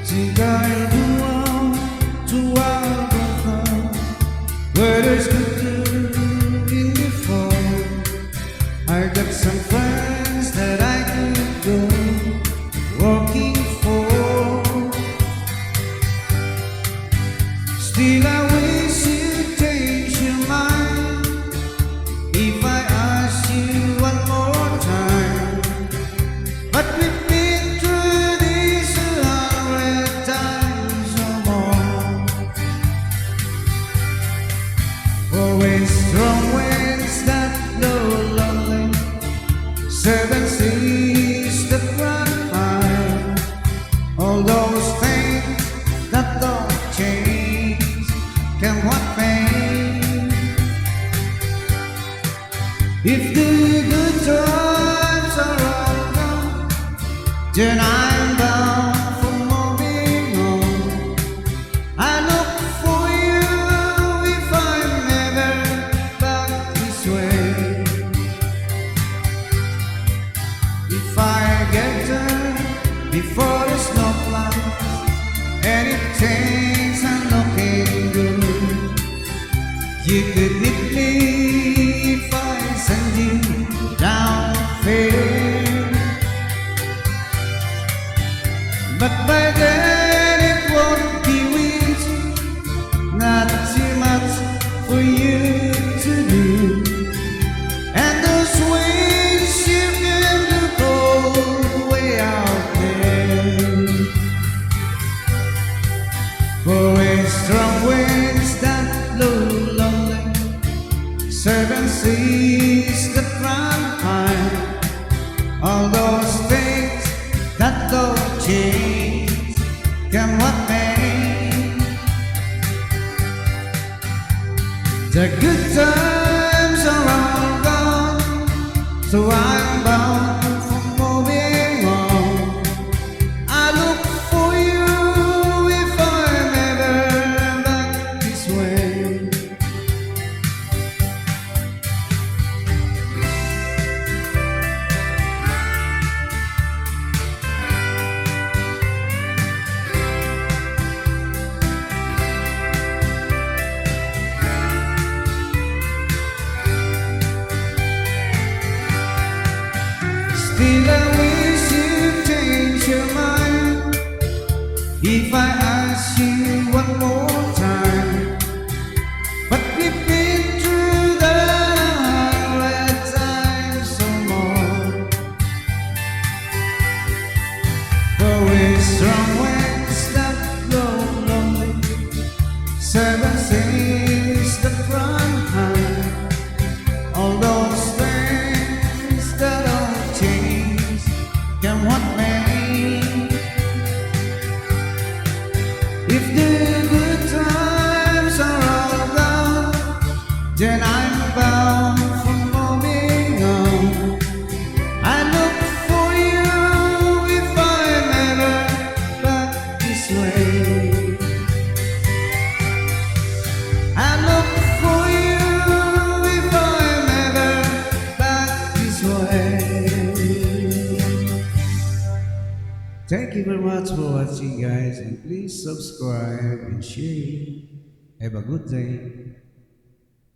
Tinggal dua bangsa, where there's good in the fall. I got some friends that I could go walking for. Still I wish you'd change your mind if I ask you one more time. But we've been through this 100 times or more. Always strong winds that blow lonely, 7 seas that run high. All those things that don't change can what pain. If the good times are all gone, then I'm bound for moving on. I look for you if I'm never back this way. If I get there before the snow flies and it takes I'm looking good, you could meet me if I send you down there. But by then it won't be easy, not too much for you to do. And those ways you can look all the way out there. Always strong winds that blow lonely, 7 seas that run high. All those things that don't change can what pain. The good times are all gone, so I'm bound for moving on. I look for you if I'm ever back this way. Still I wish you'd change your mind if I ask you one more time. But we've been through that 100 times or more. Always strong winds that blow lonely, 7 seas that run high. All those things that don't change can what pain. If the good times are all gone, then I'm bound for moving on. I look for you if I'm ever back this way. I look for you if I'm ever back this way. Thank you very much for watching, guys, and please subscribe and share. Have a good day.